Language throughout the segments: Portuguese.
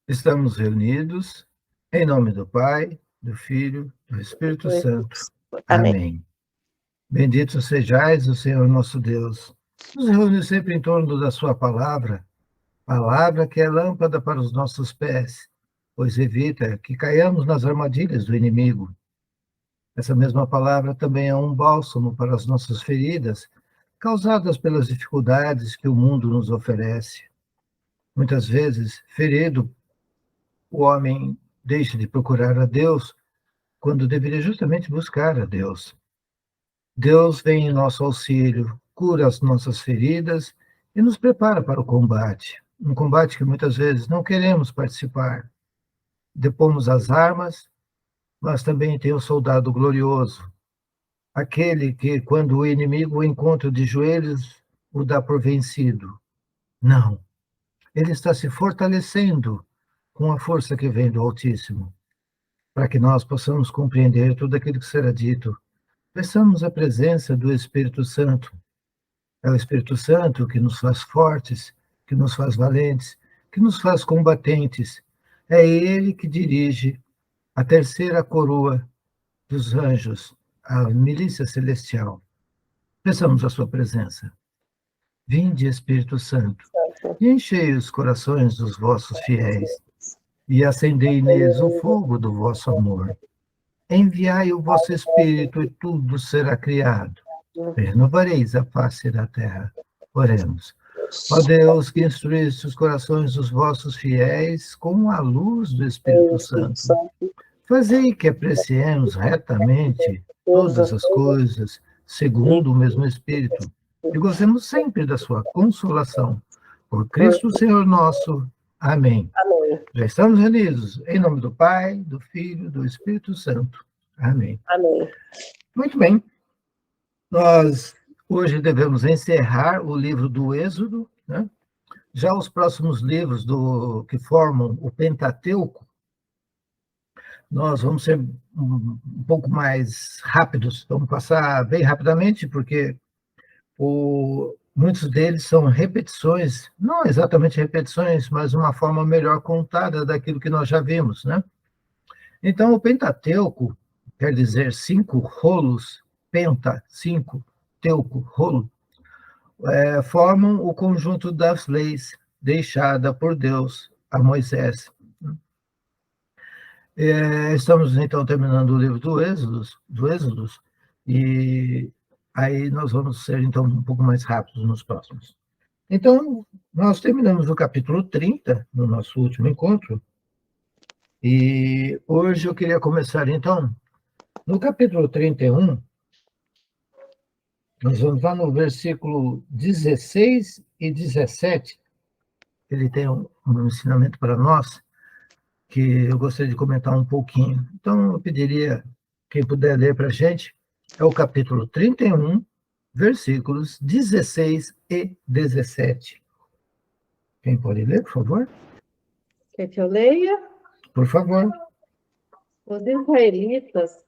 Estamos reunidos em nome do Pai, do Filho, do Espírito Santo. Amém. Amém. Bendito sejais o Senhor nosso Deus. Nos reúne sempre em torno da sua palavra que é lâmpada para os nossos pés, pois evita que caiamos nas armadilhas do inimigo. Essa mesma palavra também é um bálsamo para as nossas feridas, causadas pelas dificuldades que o mundo nos oferece. Muitas vezes, ferido, o homem deixa de procurar a Deus quando deveria justamente buscar a Deus. Deus vem em nosso auxílio, cura as nossas feridas e nos prepara para o combate. Um combate que muitas vezes não queremos participar. Depomos as armas, mas também tem o soldado glorioso, aquele que, quando o inimigo o encontra de joelhos, o dá por vencido. Não, ele está se fortalecendo com a força que vem do Altíssimo, para que nós possamos compreender tudo aquilo que será dito. Peçamos a presença do Espírito Santo. É o Espírito Santo que nos faz fortes, que nos faz valentes, que nos faz combatentes. É ele que dirige a terceira coroa dos anjos, a milícia celestial. Peçamos a sua presença. Vinde, Espírito Santo, e enchei os corações dos vossos fiéis, e acendei neles o fogo do vosso amor. Enviai o vosso Espírito, e tudo será criado. Renovareis a face da terra. Oremos. Ó Deus, que instruísse os corações dos vossos fiéis com a luz do Espírito Santo, fazei que apreciemos retamente todas as coisas, segundo o mesmo Espírito, e gozemos sempre da sua consolação. Por Cristo Senhor nosso. Amém. Amém. Já estamos reunidos em nome do Pai, do Filho, do Espírito Santo. Amém. Amém. Muito bem. Nós hoje devemos encerrar o livro do Êxodo, né? Já os próximos livros que formam o Pentateuco, nós vamos ser um pouco mais rápidos, vamos passar bem rapidamente, porque muitos deles são repetições, não exatamente repetições, mas uma forma melhor contada daquilo que nós já vimos, né? Então, o Pentateuco quer dizer 5 rolos, penta, 5, teuco, rolo, formam o conjunto das leis deixada por Deus a Moisés. Estamos, então, terminando o livro do Êxodo, e aí nós vamos ser, então, um pouco mais rápidos nos próximos. Então, nós terminamos o capítulo 30, no nosso último encontro, e hoje eu queria começar, então, no capítulo 31, nós vamos lá no versículo 16 e 17, ele tem um ensinamento para nós, que eu gostaria de comentar um pouquinho. Então, eu pediria, quem puder ler para a gente, é o capítulo 31, versículos 16 e 17. Quem pode ler, por favor? Quer que eu leia? Por favor. Os israelitas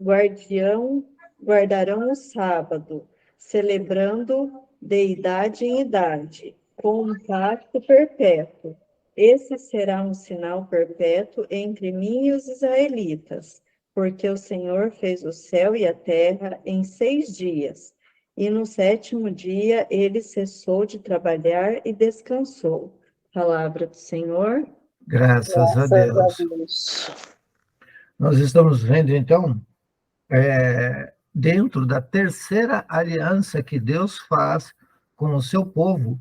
guardarão o sábado, celebrando de idade em idade, com um pacto perpétuo. Esse será um sinal perpétuo entre mim e os israelitas, porque o Senhor fez o céu e a terra em 6 dias, e no 7º dia ele cessou de trabalhar e descansou. Palavra do Senhor. Graças a Deus. Nós estamos vendo, então, dentro da terceira aliança que Deus faz com o seu povo,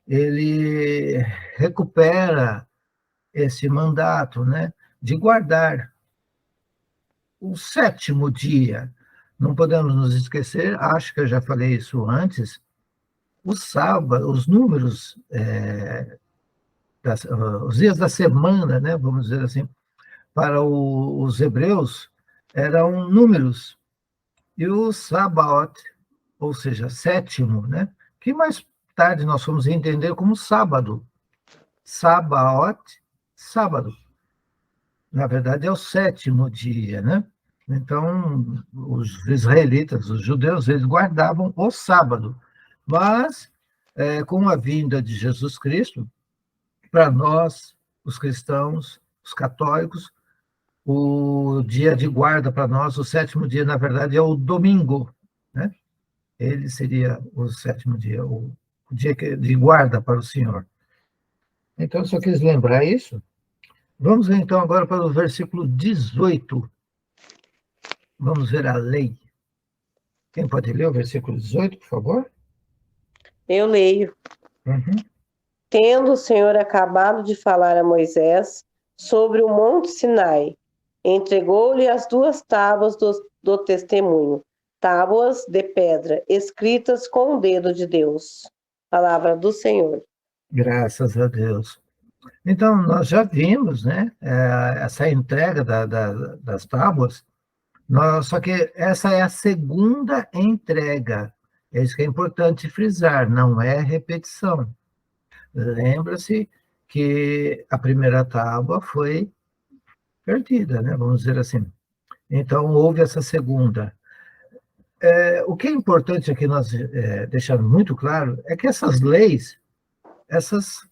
ele recupera esse mandato, né, de guardar o 7º dia. Não podemos nos esquecer, acho que eu já falei isso antes, o sábado, os números, os dias da semana, né, vamos dizer assim, para os hebreus, eram números. E o Sabaoth, ou seja, 7º, né, que mais tarde nós vamos entender como sábado. Sabaoth, sábado. Na verdade, é o 7º dia, né? Então, os israelitas, os judeus, eles guardavam o sábado. Mas, com a vinda de Jesus Cristo, para nós, os cristãos, os católicos, o dia de guarda para nós, o sétimo dia, na verdade, é o domingo, né? Ele seria o sétimo dia, o dia de guarda para o Senhor. Então, só quis lembrar isso. Vamos ver, então, agora para o versículo 18. Vamos ver a lei. Quem pode ler o versículo 18, por favor? Eu leio. Uhum. Tendo o Senhor acabado de falar a Moisés sobre o monte Sinai, entregou-lhe as 2 tábuas do testemunho, tábuas de pedra, escritas com o dedo de Deus. Palavra do Senhor. Graças a Deus. Então, nós já vimos, né, essa entrega das tábuas, só que essa é a segunda entrega. É isso que é importante frisar, não é repetição. Lembra-se que a primeira tábua foi perdida, né, vamos dizer assim. Então, houve essa segunda. O que é importante aqui nós deixarmos muito claro é que essas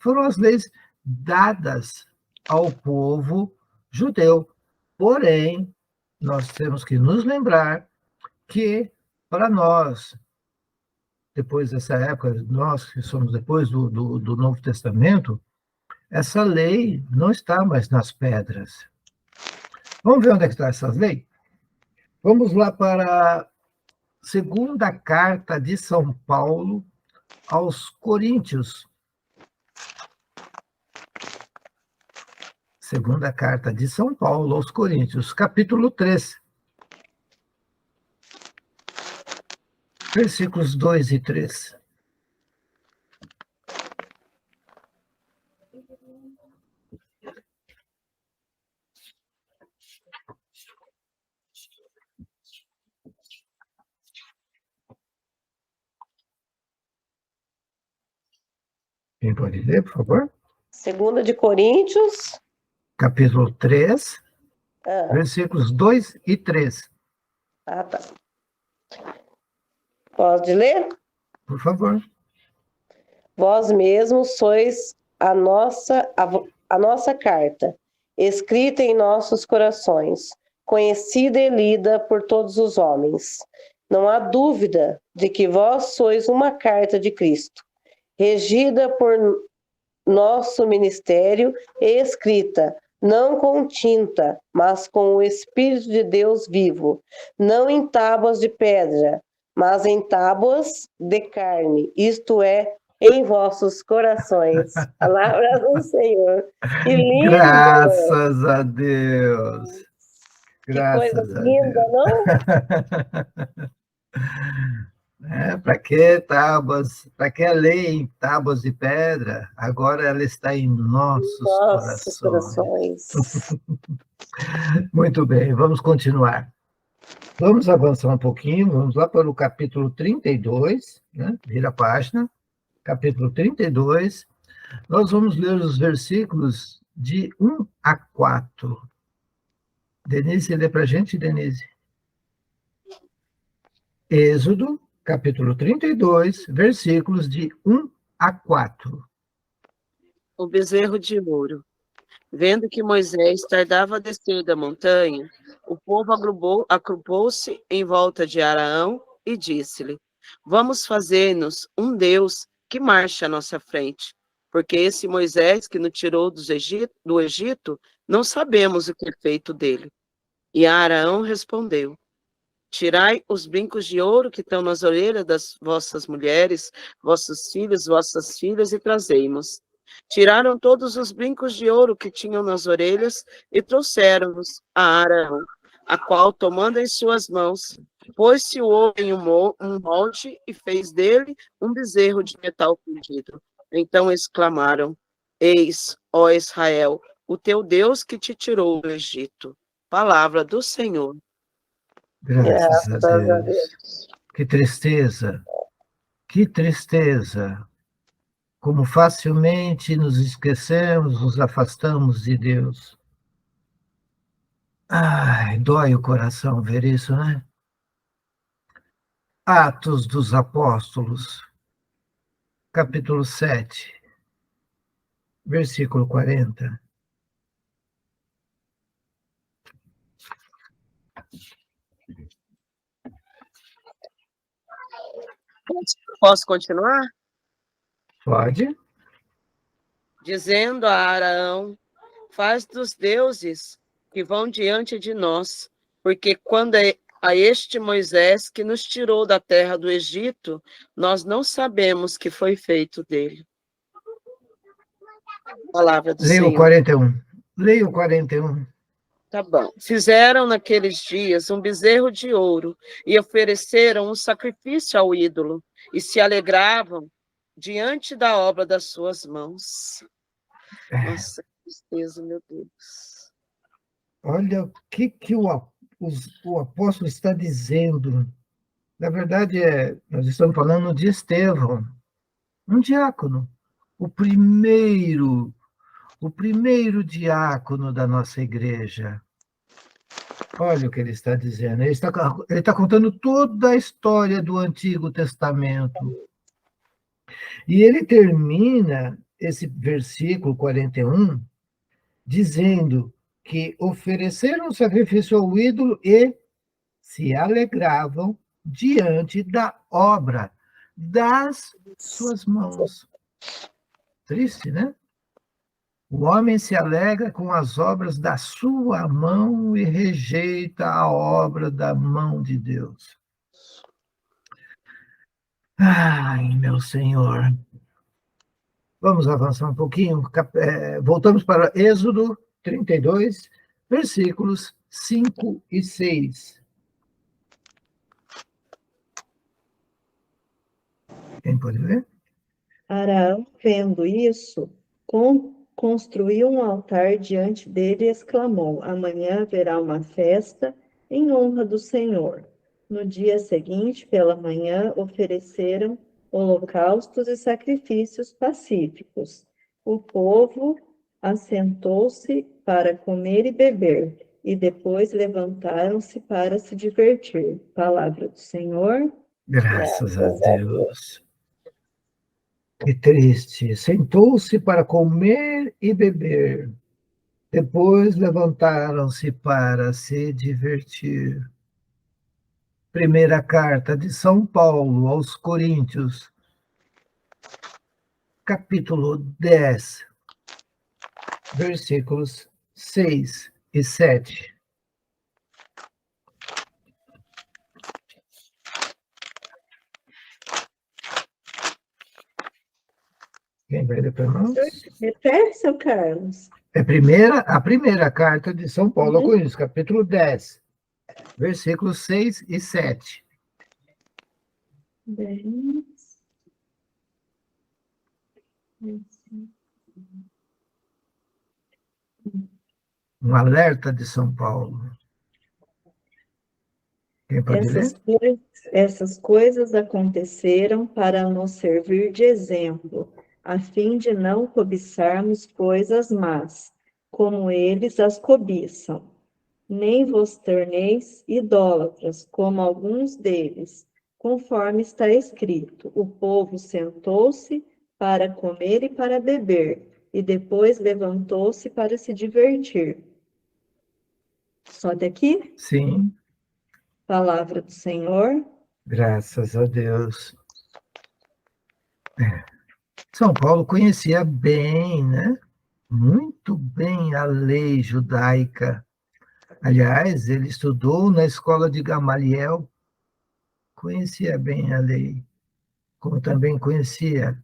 foram as leis dadas ao povo judeu. Porém, nós temos que nos lembrar que, para nós, depois dessa época, nós que somos depois do Novo Testamento, essa lei não está mais nas pedras. Vamos ver onde é que está essa lei? Vamos lá para a segunda carta de São Paulo aos Coríntios. Segunda carta de São Paulo aos Coríntios, capítulo 3, versículos 2 e 3. Quem pode ler, por favor? 2 de Coríntios. Capítulo 3, versículos 2 e 3. Tá. Pode ler? Por favor. Vós mesmos sois a nossa carta, escrita em nossos corações, conhecida e lida por todos os homens. Não há dúvida de que vós sois uma carta de Cristo, regida por nosso ministério e escrita, não com tinta, mas com o Espírito de Deus vivo, não em tábuas de pedra, mas em tábuas de carne, isto é, em vossos corações. Palavra do Senhor. Que lindo! Graças a Deus! Que coisa Graças a linda, Deus! não? Para que tábuas, para que a lei em tábuas de pedra? Agora ela está em nossos Nossos corações. corações. Muito bem, vamos continuar. Vamos avançar um pouquinho, vamos lá para o capítulo 32, né? Vira a página, capítulo 32. Nós vamos ler os versículos de 1 a 4. Denise, lê para a gente, Denise. Êxodo, capítulo 32, versículos de 1 a 4. O bezerro de ouro. Vendo que Moisés tardava a descer da montanha, o povo agrupou-se em volta de Araão e disse-lhe: Vamos fazer-nos um Deus que marche à nossa frente, porque esse Moisés que nos tirou do Egito, não sabemos o que é feito dele. E Araão respondeu: Tirai os brincos de ouro que estão nas orelhas das vossas mulheres, vossos filhos, vossas filhas, e trazei-mos. Tiraram todos os brincos de ouro que tinham nas orelhas e trouxeram-nos a Araão, a qual, tomando em suas mãos, pôs-se o ouro em um molde e fez dele um bezerro de metal fundido. Então exclamaram: Eis, ó Israel, o teu Deus que te tirou do Egito. Palavra do Senhor. Graças a Graças a Deus. Deus. Que tristeza, que tristeza. Como facilmente nos esquecemos, nos afastamos de Deus. Ai, dói o coração ver isso, né? Atos dos Apóstolos, capítulo 7, versículo 40. Posso continuar? Pode? Dizendo a Araão: faz dos deuses que vão diante de nós, porque quando é a este Moisés que nos tirou da terra do Egito, nós não sabemos que foi feito dele. Palavra do Leia o Senhor. 41. Leia o 41. Tá bom. Fizeram naqueles dias um bezerro de ouro e ofereceram um sacrifício ao ídolo e se alegravam diante da obra das suas mãos. Nossa, que tristeza, meu Deus. Olha o que o apóstolo está dizendo. Na verdade, nós estamos falando de Estevão, um diácono, o primeiro diácono da nossa igreja. Olha o que ele está dizendo. Ele está contando toda a história do Antigo Testamento. E ele termina esse versículo 41 dizendo que ofereceram o sacrifício ao ídolo e se alegravam diante da obra das suas mãos. Triste, né? O homem se alegra com as obras da sua mão e rejeita a obra da mão de Deus. Ai, meu Senhor. Vamos avançar um pouquinho. Voltamos para Êxodo 32, versículos 5 e 6. Quem pode ver? Araão, vendo isso, construiu um altar diante dele e exclamou: amanhã haverá uma festa em honra do Senhor. No dia seguinte, pela manhã, ofereceram holocaustos e sacrifícios pacíficos. O povo assentou-se para comer e beber, e depois levantaram-se para se divertir. Palavra do Senhor. Graças a Deus. Que triste. Sentou-se para comer e beber. Depois levantaram-se para se divertir. Primeira carta de São Paulo aos Coríntios, capítulo 10, versículos 6 e 7. Quem vai ler para nós? Repete, seu Carlos. A primeira carta de São Paulo aos Coríntios, capítulo 10, versículos 6 e 7. 10. Um alerta de São Paulo. Quem pode ler? Essas coisas aconteceram para nos servir de exemplo, a fim de não cobiçarmos coisas más, como eles as cobiçam. Nem vos torneis idólatras, como alguns deles, conforme está escrito: o povo sentou-se para comer e para beber, e depois levantou-se para se divertir. Só daqui? Sim. Palavra do Senhor. Graças a Deus. São Paulo conhecia bem, né? Muito bem a lei judaica. Aliás, ele estudou na escola de Gamaliel, conhecia bem a lei, como também conhecia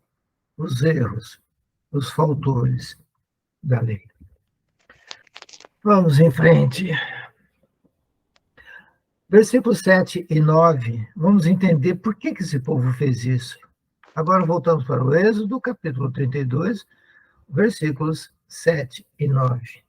os erros, os faltores da lei. Vamos em frente. Versículos 7 e 9, vamos entender por que esse povo fez isso. Agora voltamos para o Êxodo, capítulo 32, versículos 7 e 9.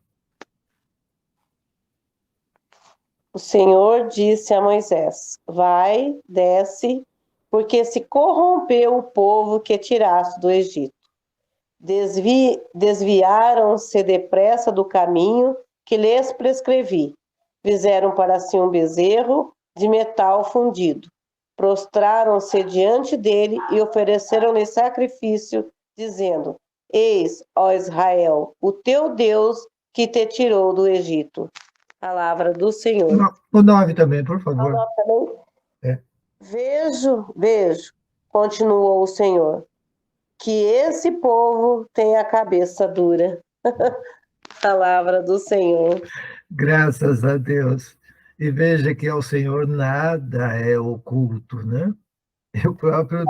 O Senhor disse a Moisés: vai, desce, porque se corrompeu o povo que tiraste do Egito. Desviaram-se depressa do caminho que lhes prescrevi. Fizeram para si um bezerro de metal fundido. Prostraram-se diante dele e ofereceram-lhe sacrifício, dizendo: eis, ó Israel, o teu Deus que te tirou do Egito. Palavra do Senhor. O 9 também, por favor. Vejo continuou o Senhor, que esse povo tem a cabeça dura. Palavra do Senhor. Graças a Deus. E veja que ao Senhor nada é oculto, né? E o próprio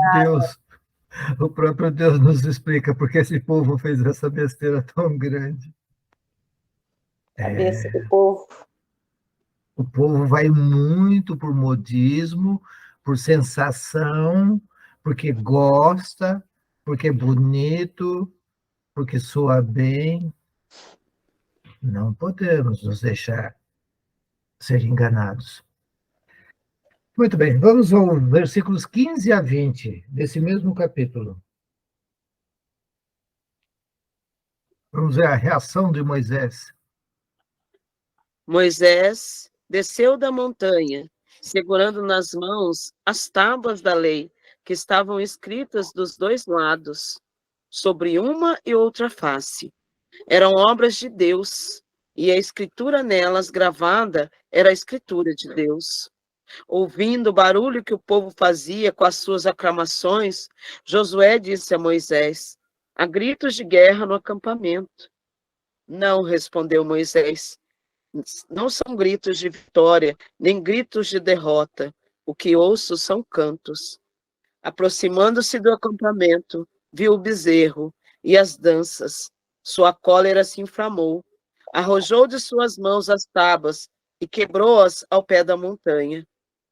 Deus nos explica porque esse povo fez essa besteira tão grande. Cabeça do povo. O povo vai muito por modismo, por sensação, porque gosta, porque é bonito, porque soa bem. Não podemos nos deixar ser enganados. Muito bem, vamos aos versículos 15 a 20 desse mesmo capítulo. Vamos ver a reação de Moisés. Moisés desceu da montanha, segurando nas mãos as tábuas da lei, que estavam escritas dos dois lados, sobre uma e outra face. Eram obras de Deus, e a escritura nelas gravada era a escritura de Deus. Ouvindo o barulho que o povo fazia com as suas aclamações, Josué disse a Moisés: há gritos de guerra no acampamento. Não, respondeu Moisés, não são gritos de vitória, nem gritos de derrota. O que ouço são cantos. Aproximando-se do acampamento, viu o bezerro e as danças. Sua cólera se inflamou. Arrojou de suas mãos as tábuas e quebrou-as ao pé da montanha.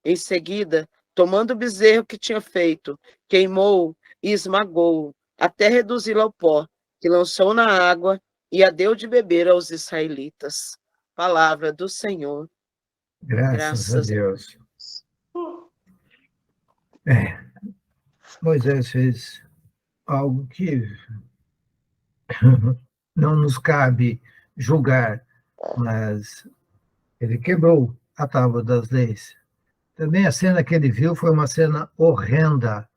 Em seguida, tomando o bezerro que tinha feito, queimou e esmagou-o, até reduzi-lo ao pó, que lançou na água e a deu de beber aos israelitas. Palavra do Senhor. Graças a Deus. Moisés fez algo que não nos cabe julgar, mas ele quebrou a tábua das leis. Também a cena que ele viu foi uma cena horrenda.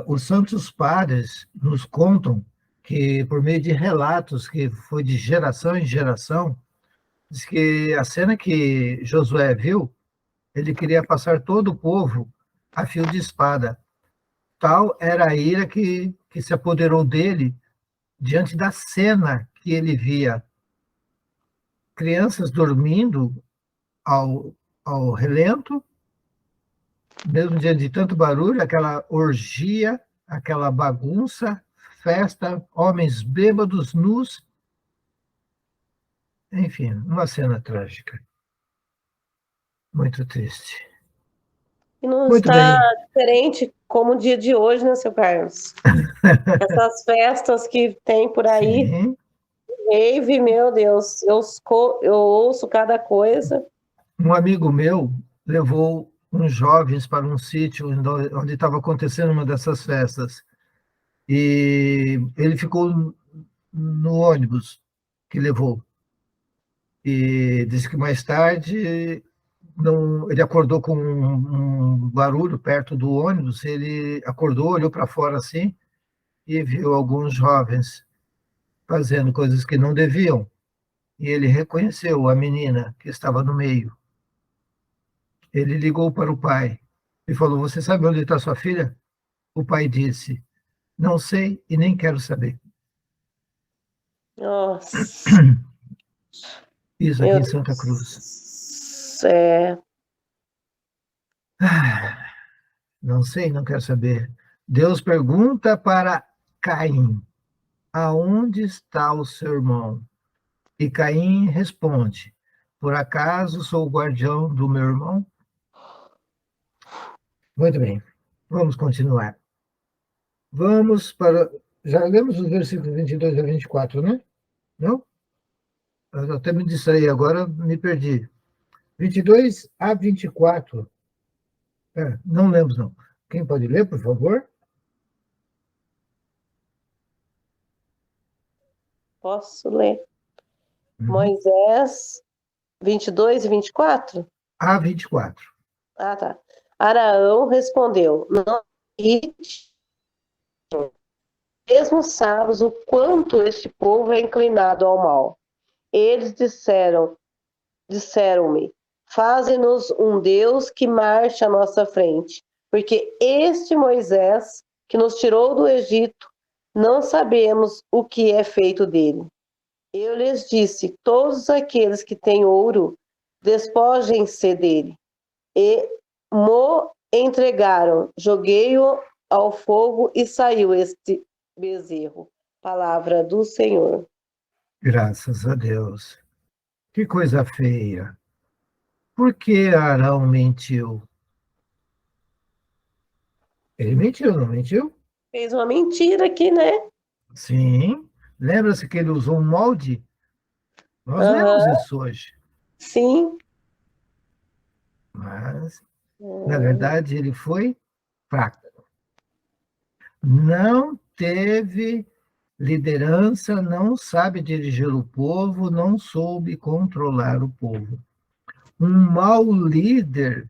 Os santos padres nos contam que, por meio de relatos que foi de geração em geração, diz que a cena que Josué viu, ele queria passar todo o povo a fio de espada. Tal era a ira que se apoderou dele diante da cena que ele via. Crianças dormindo ao relento, mesmo diante de tanto barulho, aquela orgia, aquela bagunça, festa, homens bêbados, nus. Enfim, uma cena trágica. Muito triste. E não Muito está bem. diferente como o dia de hoje, né, seu Carlos? Essas festas que tem por aí, Sim. rave, meu Deus, eu ouço cada coisa. Um amigo meu levou uns jovens para um sítio onde estava acontecendo uma dessas festas. E ele ficou no ônibus que levou. E disse que mais tarde ele acordou com um barulho perto do ônibus. Ele acordou, olhou para fora assim e viu alguns jovens fazendo coisas que não deviam. E ele reconheceu a menina que estava no meio. Ele ligou para o pai e falou: você sabe onde está sua filha? O pai disse: não sei e nem quero saber. Nossa. Isso aqui em Santa Cruz. Não sei, não quero saber. Deus pergunta para Caim: aonde está o seu irmão? E Caim responde: por acaso sou o guardião do meu irmão? Muito bem, vamos continuar. Vamos para. Já lemos os versículos 22 a 24, né? Não? Eu até me distraí agora, me perdi. 22 a 24. Não lemos, não. Quem pode ler, por favor? Posso ler? Uhum. Moisés 22 e 24? A 24. Ah, tá. Araão respondeu: não irrite, mesmo sabes o quanto este povo é inclinado ao mal. Eles disseram-me: faze-nos um Deus que marche à nossa frente. porque este Moisés, que nos tirou do Egito, não sabemos o que é feito dele. Eu lhes disse, todos aqueles que têm ouro, despojem-se dele. E mo entregaram, joguei-o ao fogo e saiu este bezerro. Palavra do Senhor. Graças a Deus. Que coisa feia. Por que Arão mentiu? Ele mentiu, não mentiu? Fez uma mentira aqui, né? Sim. Lembra-se que ele usou um molde? Nós lemos Aham, isso hoje. sim. Mas, na verdade, ele foi fraco. Não teve liderança, não sabe dirigir o povo, não soube controlar o povo. Um mau líder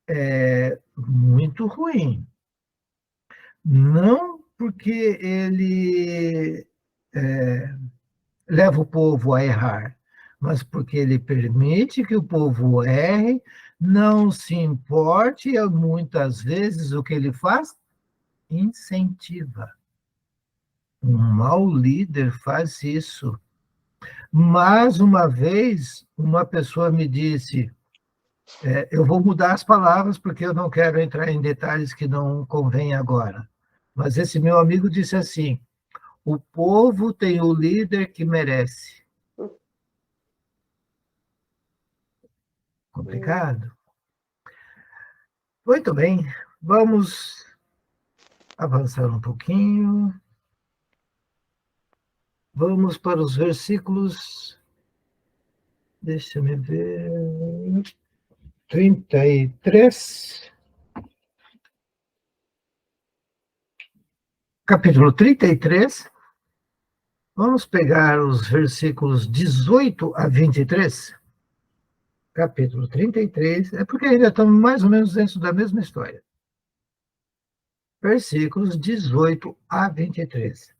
é muito ruim. Não porque ele leva o povo a errar, mas porque ele permite que o povo erre, não se importe, e muitas vezes o que ele faz? Incentiva. Um mau líder faz isso. Mas uma vez, uma pessoa me disse, eu vou mudar as palavras porque eu não quero entrar em detalhes que não convém agora. Mas esse meu amigo disse assim, o povo tem o líder que merece. Complicado? Muito bem, vamos avançar um pouquinho. Vamos para os versículos, deixa eu ver, 33. Capítulo 33. Vamos pegar os versículos 18 a 23. Capítulo 33, é porque ainda estamos mais ou menos dentro da mesma história. Versículos 18 a 23.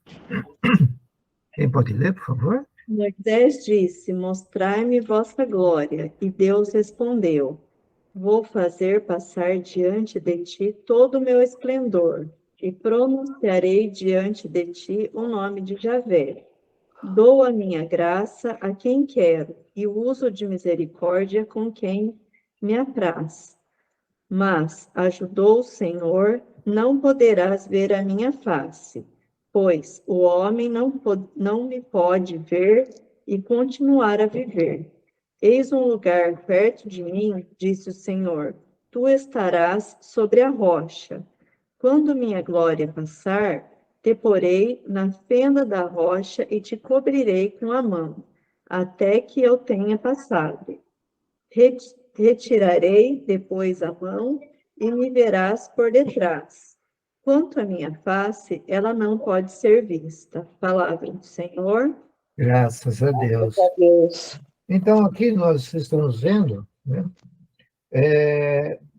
Quem pode ler, por favor? Moisés disse, mostrai-me vossa glória. E Deus respondeu, vou fazer passar diante de ti todo o meu esplendor, e pronunciarei diante de ti o nome de Javé. Dou a minha graça a quem quero, e uso de misericórdia com quem me apraz. Mas, ajudou o Senhor, não poderás ver a minha face, pois o homem não me pode ver e continuar a viver. Eis um lugar perto de mim, disse o Senhor, tu estarás sobre a rocha. Quando minha glória passar, te porei na fenda da rocha e te cobrirei com a mão, até que eu tenha passado. Retirarei depois a mão e me verás por detrás. Quanto à minha face, ela não pode ser vista. Palavra do Senhor. Graças a Deus. Glória a Deus. Então, aqui nós estamos vendo, né,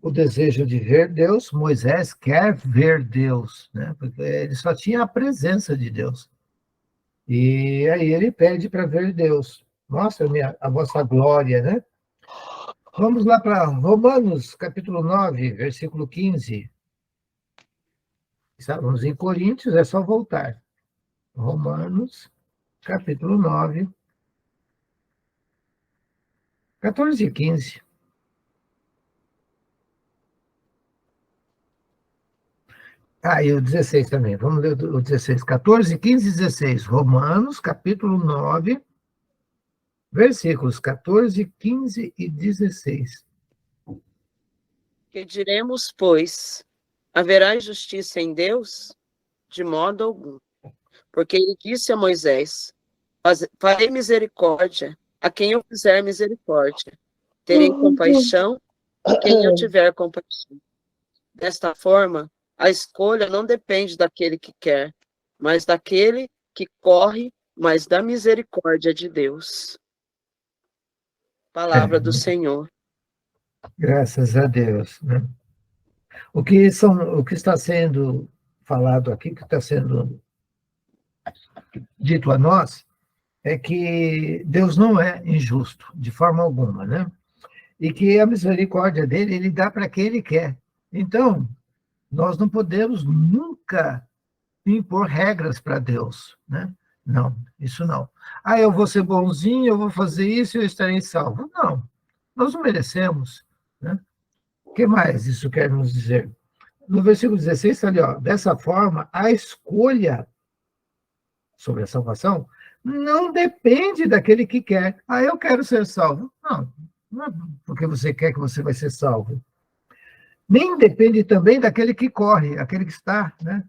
o desejo de ver Deus. Moisés quer ver Deus, né, porque ele só tinha a presença de Deus. E aí ele pede para ver Deus. Mostra-me a vossa glória, né? Vamos lá para Romanos, capítulo 9, versículo 15. Estávamos em Coríntios, é só voltar. Romanos, capítulo 9, 14 e 15. E o 16 também. Vamos ler o 16. 14, 15 e 16. Romanos, capítulo 9, versículos 14, 15 e 16. Que diremos, pois? Haverá injustiça em Deus? De modo algum. Porque ele disse a Moisés, farei misericórdia a quem eu fizer misericórdia. Terei compaixão de quem eu tiver compaixão. Desta forma, a escolha não depende daquele que quer, mas daquele que corre, mas da misericórdia de Deus. Palavra do Senhor. Graças a Deus, né? O que está sendo falado aqui, que está sendo dito a nós, é que Deus não é injusto, de forma alguma, né? E que a misericórdia dele, ele dá para quem ele quer. Então, nós não podemos nunca impor regras para Deus, né? Não, isso não. Ah, eu vou ser bonzinho, eu vou fazer isso e eu estarei salvo. Não, nós não merecemos, né? O que mais isso quer nos dizer? No versículo 16, está ali, ó, dessa forma, a escolha sobre a salvação não depende daquele que quer. Ah, eu quero ser salvo. Não, não é porque você quer que você vai ser salvo. Nem depende também daquele que corre, aquele que está, né,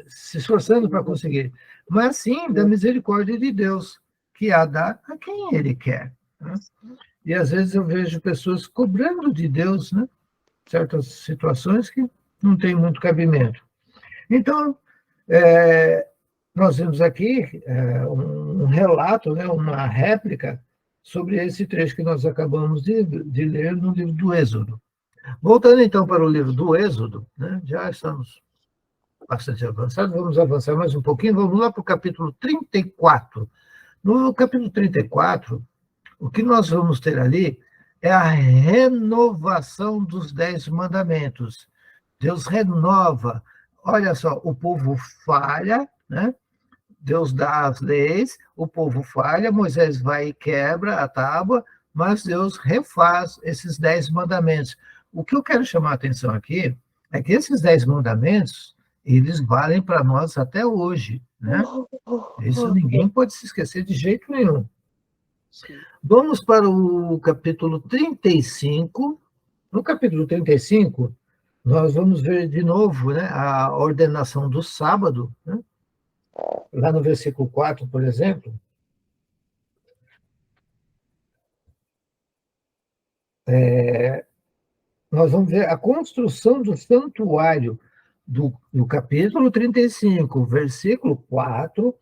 se esforçando para conseguir, mas sim da misericórdia de Deus, que a dá a quem ele quer, né? E às vezes eu vejo pessoas cobrando de Deus, né, certas situações que não têm muito cabimento. Então, nós vemos aqui um relato, né, uma réplica sobre esse trecho que nós acabamos de ler no livro do Êxodo. Voltando então para o livro do Êxodo, né, já estamos bastante avançados, vamos avançar mais um pouquinho, vamos lá para o capítulo 34. No capítulo 34, o que nós vamos ter ali é a renovação dos 10 mandamentos. Deus renova. Olha só, o povo falha, né? Deus dá as leis, o povo falha, Moisés vai e quebra a tábua, mas Deus refaz esses 10 mandamentos. O que eu quero chamar a atenção aqui é que esses 10 mandamentos, eles valem para nós até hoje, né? Isso ninguém pode se esquecer de jeito nenhum. Sim. Vamos para o capítulo 35. No capítulo 35, nós vamos ver de novo, né, a ordenação do sábado, né? Lá no versículo 4, por exemplo, nós vamos ver a construção do santuário do capítulo 35, versículo 4,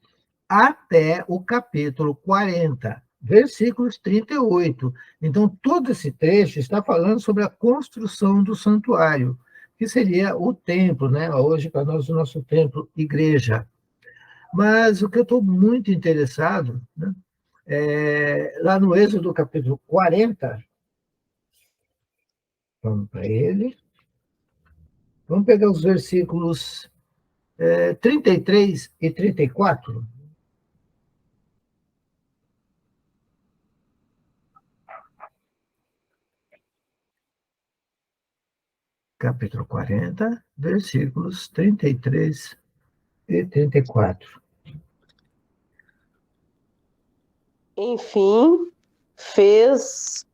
até o capítulo 40, versículos 38. Então, todo esse trecho está falando sobre a construção do santuário, que seria o templo, né? Hoje, para nós, o nosso templo, igreja. Mas o que eu estou muito interessado, né, lá no Êxodo, capítulo 40, vamos para ele, vamos pegar os versículos 33 e 34. Capítulo 40, versículos 33 e 34. Enfim, fez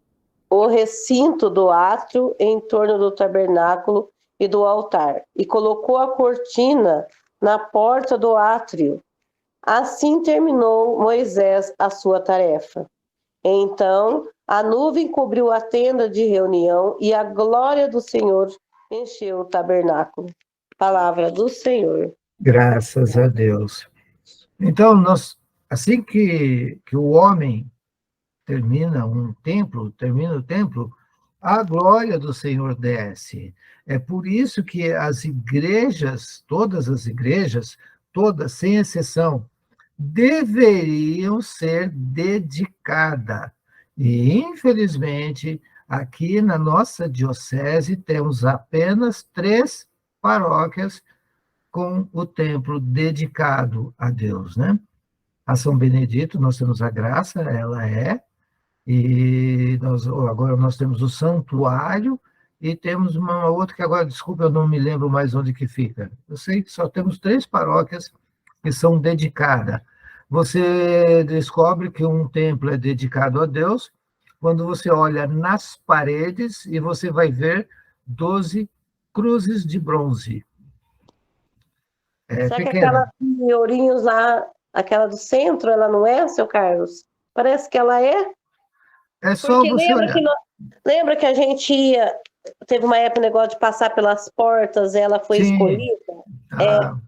o recinto do átrio em torno do tabernáculo e do altar, e colocou a cortina na porta do átrio. Assim terminou Moisés a sua tarefa. Então a nuvem cobriu a tenda de reunião e a glória do Senhor encheu o tabernáculo. Palavra do Senhor. Graças a Deus. Então, assim que o homem termina o templo, a glória do Senhor desce. É por isso que as igrejas, todas, sem exceção, deveriam ser dedicadas. E, infelizmente, aqui na nossa diocese, temos apenas 3 paróquias com o templo dedicado a Deus, né? A São Benedito, nós temos a graça, ela e agora nós temos o santuário, e temos uma outra que agora, desculpa, eu não me lembro mais onde que fica. Eu sei que só temos 3 paróquias que são dedicadas. Você descobre que um templo é dedicado a Deus quando você olha nas paredes e você vai ver 12 cruzes de bronze. Será que Pequena. aquela de ourinhos lá, aquela do centro, ela não é, seu Carlos? Parece que ela é. É só Porque você olhar. lembra que a gente ia, teve uma época, negócio de passar pelas portas, ela foi Sim. escolhida.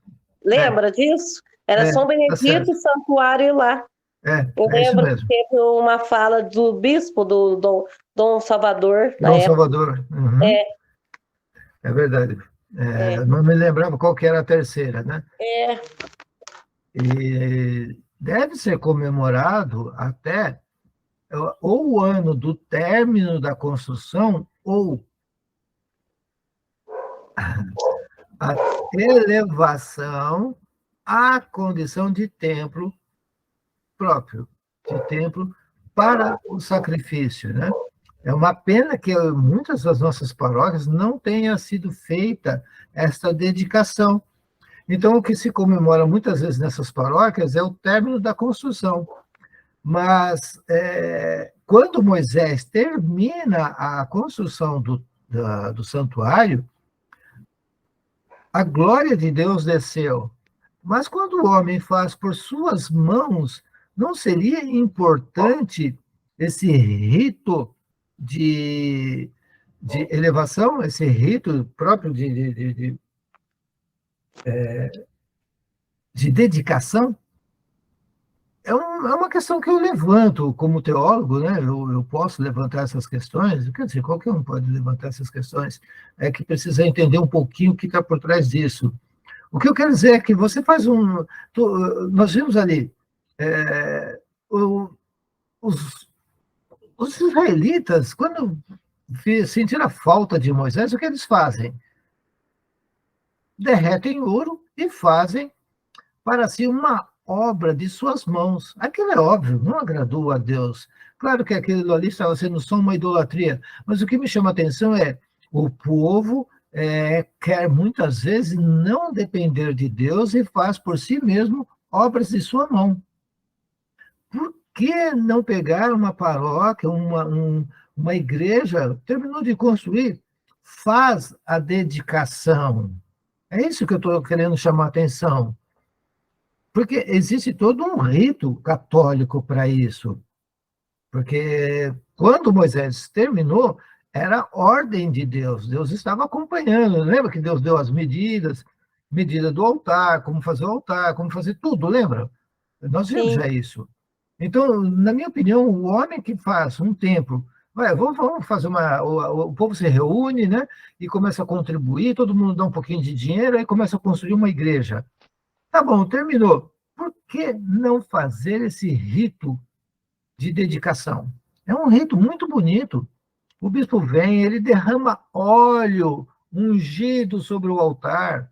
Lembra disso? Era São Tá Benedito, Santuário lá. Eu é isso lembro mesmo. que teve uma fala do bispo, do Dom Salvador, na Dom época. Salvador. Uhum. É verdade. Não me lembrava qual que era a terceira, né? E deve ser comemorado até ou o ano do término da construção, ou a elevação à condição de templo próprio, de templo para o sacrifício, né? É uma pena que muitas das nossas paróquias não tenha sido feita esta dedicação. Então, o que se comemora muitas vezes nessas paróquias é o término da construção. Mas, quando Moisés termina a construção do santuário, a glória de Deus desceu. Mas quando o homem faz por suas mãos, não seria importante esse rito de elevação, esse rito próprio de dedicação? É uma questão que eu levanto como teólogo, né? Eu posso levantar essas questões, quer dizer, qualquer um pode levantar essas questões, é que precisa entender um pouquinho o que está por trás disso. O que eu quero dizer é que você faz nós vimos ali, os, os israelitas, quando sentiram a falta de Moisés, o que eles fazem? Derretem ouro e fazem para si uma obra de suas mãos. Aquilo é óbvio, não agradou a Deus. Claro que aquilo ali estava sendo só uma idolatria, mas o que me chama a atenção é o povo quer muitas vezes não depender de Deus e faz por si mesmo obras de sua mão. Por que não pegar uma paróquia, uma igreja, terminou de construir, faz a dedicação? É isso que eu estou querendo chamar a atenção. Porque existe todo um rito católico para isso. Porque quando Moisés terminou, era ordem de Deus. Deus estava acompanhando. Lembra que Deus deu as medidas, medida do altar, como fazer o altar, como fazer tudo, lembra? Nós vimos já isso. Então, na minha opinião, o homem que faz um templo, vamos fazer o povo se reúne, né? E começa a contribuir, todo mundo dá um pouquinho de dinheiro, aí começa a construir uma igreja. Tá bom, terminou. Por que não fazer esse rito de dedicação? É um rito muito bonito. O bispo vem, ele derrama óleo ungido sobre o altar.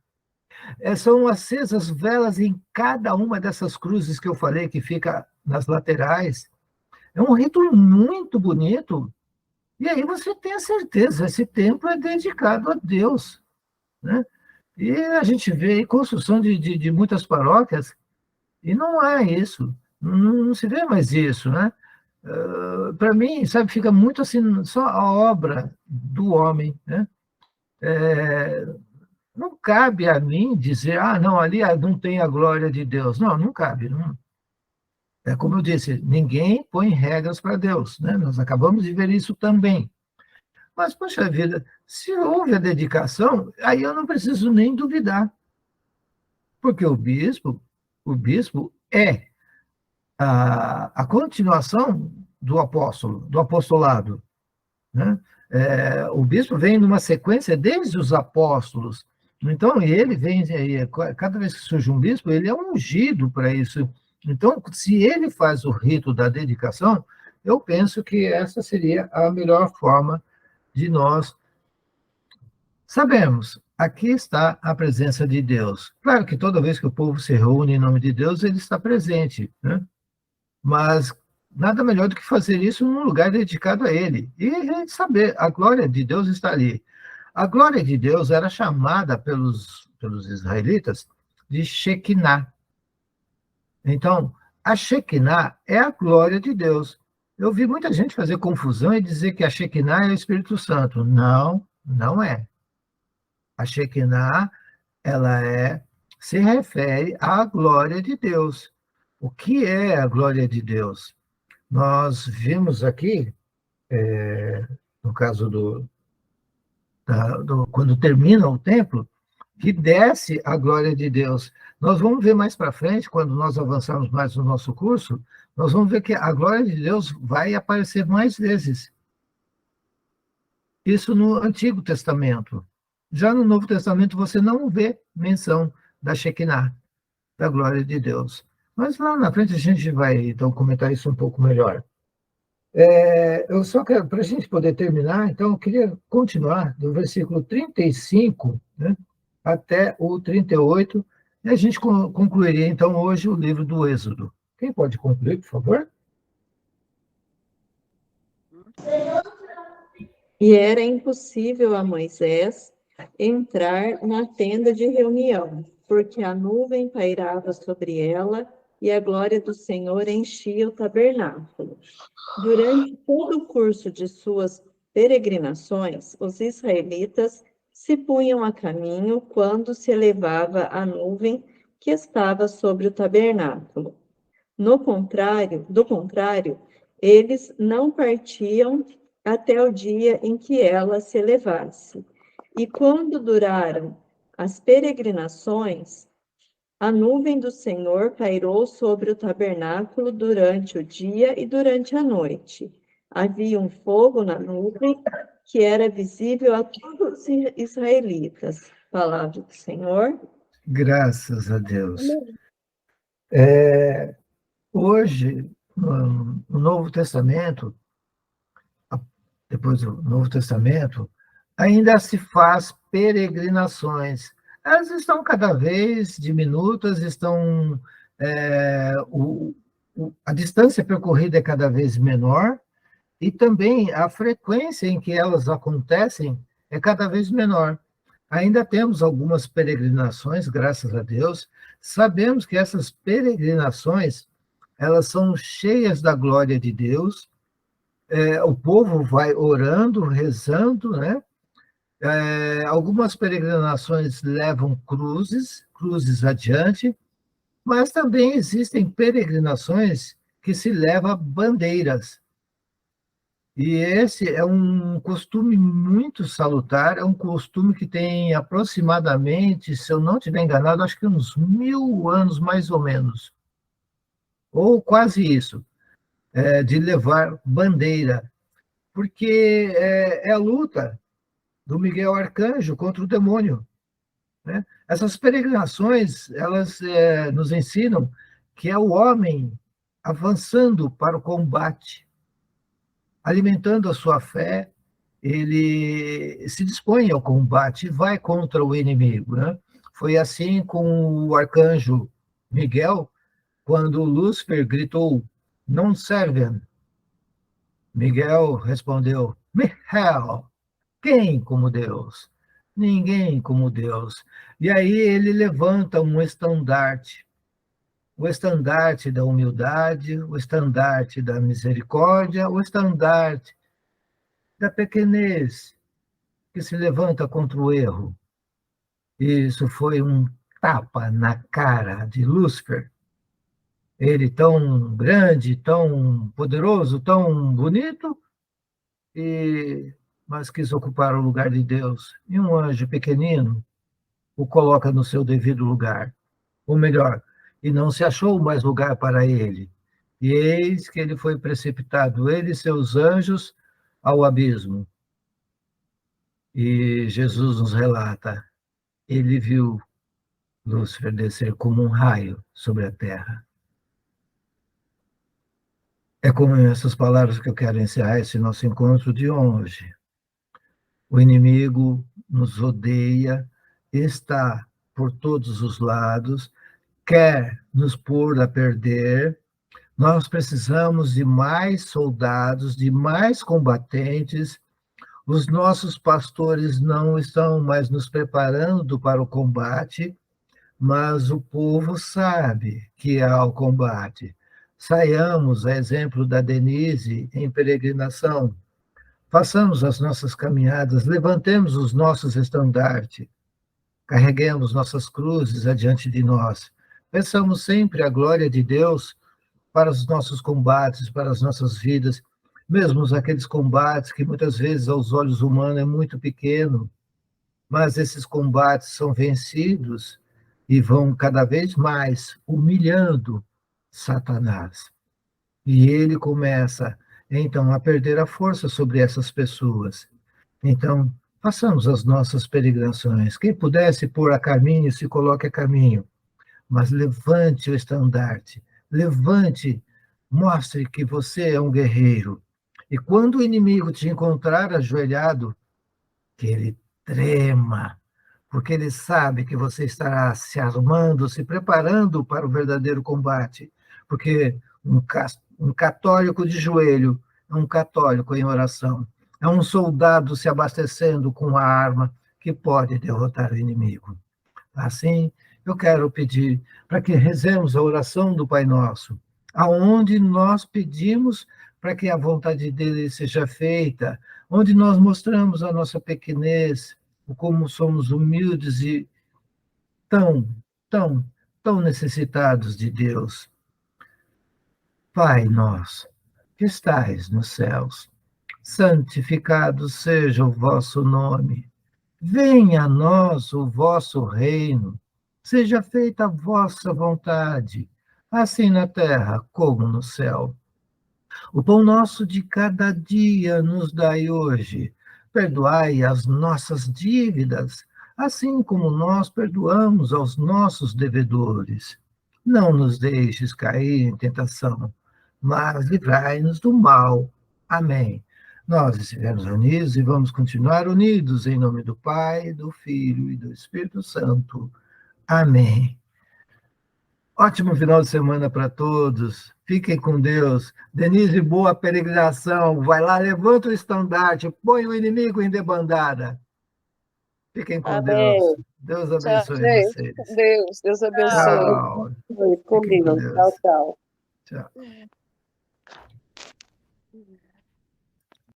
São acesas velas em cada uma dessas cruzes que eu falei, que fica nas laterais. É um rito muito bonito. E aí você tem a certeza, esse templo é dedicado a Deus, né? E a gente vê construção de muitas paróquias e não há isso, não se vê mais isso, né? Para mim, sabe, fica muito assim, só a obra do homem, né? Não cabe a mim dizer, não, ali não tem a glória de Deus. Não, não cabe. Não. É como eu disse, ninguém põe regras para Deus, né? Nós acabamos de ver isso também. Mas, poxa vida, se houve a dedicação, aí eu não preciso nem duvidar. Porque o bispo é a continuação do apóstolo, do apostolado, né? O bispo vem numa sequência desde os apóstolos. Então, ele vem, cada vez que surge um bispo, ele é ungido para isso. Então, se ele faz o rito da dedicação, eu penso que essa seria a melhor forma de nós. Sabemos, aqui está a presença de Deus. Claro que toda vez que o povo se reúne em nome de Deus, ele está presente, né? Mas nada melhor do que fazer isso num lugar dedicado a ele. E a gente saber, a glória de Deus está ali. A glória de Deus era chamada pelos israelitas de Shekinah. Então, a Shekinah é a glória de Deus. Eu vi muita gente fazer confusão e dizer que a Shekinah é o Espírito Santo. Não, não é. A Shekinah, se refere à glória de Deus. O que é a glória de Deus? Nós vimos aqui, no caso quando termina o templo, que desce a glória de Deus. Nós vamos ver mais para frente, quando nós avançarmos mais no nosso curso, nós vamos ver que a glória de Deus vai aparecer mais vezes. Isso no Antigo Testamento. Já no Novo Testamento você não vê menção da Shekinah, da glória de Deus. Mas lá na frente a gente vai, então, comentar isso um pouco melhor. Eu só quero, para a gente poder terminar, então, eu queria continuar do versículo 35, né, até o 38, e a gente concluiria, então, hoje o livro do Êxodo. Quem pode concluir, por favor? E era impossível a Moisés entrar na tenda de reunião, porque a nuvem pairava sobre ela e a glória do Senhor enchia o tabernáculo. Durante todo o curso de suas peregrinações, os israelitas se punham a caminho quando se elevava a nuvem que estava sobre o tabernáculo. Do contrário, eles não partiam até o dia em que ela se elevasse. E quando duraram as peregrinações, a nuvem do Senhor pairou sobre o tabernáculo durante o dia e durante a noite. Havia um fogo na nuvem que era visível a todos os israelitas. Palavra do Senhor. Graças a Deus. Hoje, no Novo Testamento, depois do Novo Testamento, ainda se faz peregrinações. Elas estão cada vez diminutas, a distância percorrida é cada vez menor, e também a frequência em que elas acontecem é cada vez menor. Ainda temos algumas peregrinações, graças a Deus. Sabemos que essas peregrinações, elas são cheias da glória de Deus. O povo vai orando, rezando, né? Algumas peregrinações levam cruzes adiante, mas também existem peregrinações que se levam bandeiras. E esse é um costume muito salutar, é um costume que tem aproximadamente, se eu não estiver enganado, acho que uns 1000 anos mais ou menos, ou quase isso, de levar bandeira, porque é a luta do Miguel Arcanjo contra o demônio, né? Essas peregrinações, elas nos ensinam que é o homem avançando para o combate, alimentando a sua fé, ele se dispõe ao combate e vai contra o inimigo, né? Foi assim com o arcanjo Miguel, quando Lúcifer gritou, não servem. Miguel respondeu, Michael, quem como Deus? Ninguém como Deus. E aí ele levanta um estandarte, o estandarte da humildade, o estandarte da misericórdia, o estandarte da pequenez que se levanta contra o erro. Isso foi um tapa na cara de Lúcifer. Ele tão grande, tão poderoso, tão bonito, mas quis ocupar o lugar de Deus. E um anjo pequenino o coloca no seu devido lugar. Ou melhor, e não se achou mais lugar para ele. E eis que ele foi precipitado, ele e seus anjos, ao abismo. E Jesus nos relata, ele viu Lúcifer descer como um raio sobre a terra. É com essas palavras que eu quero encerrar esse nosso encontro de hoje. O inimigo nos odeia, está por todos os lados, quer nos pôr a perder. Nós precisamos de mais soldados, de mais combatentes. Os nossos pastores não estão mais nos preparando para o combate, mas o povo sabe que há o combate. Saiamos, a exemplo da Denise, em peregrinação. Façamos as nossas caminhadas, levantemos os nossos estandartes, carreguemos nossas cruzes adiante de nós. Peçamos sempre a glória de Deus para os nossos combates, para as nossas vidas, mesmo aqueles combates que muitas vezes aos olhos humanos é muito pequeno, mas esses combates são vencidos e vão cada vez mais humilhando Satanás. E ele começa, então, a perder a força sobre essas pessoas. Então, façamos as nossas peregrinações. Quem pudesse pôr a caminho, se coloque a caminho. Mas levante o estandarte, levante, mostre que você é um guerreiro, E quando o inimigo te encontrar ajoelhado, que ele trema, porque ele sabe que você estará se armando, se preparando para o verdadeiro combate. Porque um católico de joelho é um católico em oração. É um soldado se abastecendo com a arma que pode derrotar o inimigo. Assim, eu quero pedir para que rezemos a oração do Pai Nosso, aonde nós pedimos para que a vontade dele seja feita, onde nós mostramos a nossa pequenez, o como somos humildes e tão, tão, tão necessitados de Deus. Pai nosso, que estais nos céus, santificado seja o vosso nome. Venha a nós o vosso reino, seja feita a vossa vontade, assim na terra como no céu. O pão nosso de cada dia nos dai hoje. Perdoai as nossas dívidas, assim como nós perdoamos aos nossos devedores. Não nos deixes cair em tentação, mas livrai-nos do mal. Amém. Nós estivemos unidos e vamos continuar unidos em nome do Pai, do Filho e do Espírito Santo. Amém. Ótimo final de semana para todos. Fiquem com Deus. Denise, boa peregrinação. Vai lá, levanta o estandarte, põe o inimigo em debandada. Fiquem com Amém. Deus. Deus Tchau, abençoe gente. vocês. Deus abençoe. Tchau. Com Fiquem com Deus. Deus. Tchau, tchau. Tchau.